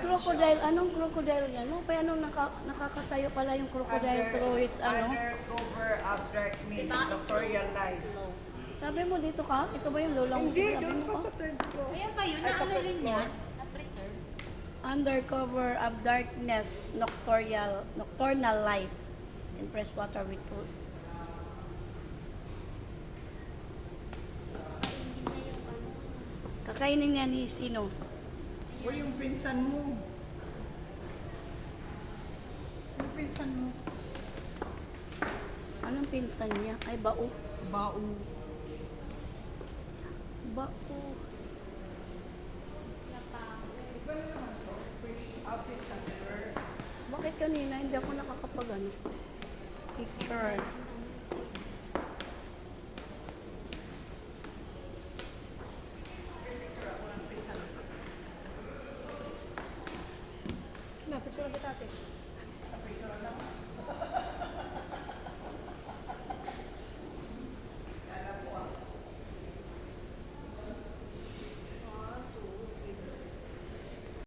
crocodile, anong crocodile yan? No? Kaya anong nakakatayo pala yung crocodile through his ano? Undercover of darkness, Doctorial Life. Sabi mo dito ka? Ito ba yung lola mo? Hindi, Sabi doon mo pa ka? sa third floor. Ayan ba yun? Ay, sa Naano fourth rin floor. yan? Na-preserve? Undercover of darkness, nocturnal life in freshwater with roots. Hindi na yung ano. Kakainin niya ni sino? O yung pinsan mo. Yung pinsan mo. Anong pinsan niya? Ay, bao. Bao. Bao. Office center. Bakit kanina hindi ako nakakapag ano? Picture. Picture ako ng pinsan mo. Na, picture kita ate. Picture lang.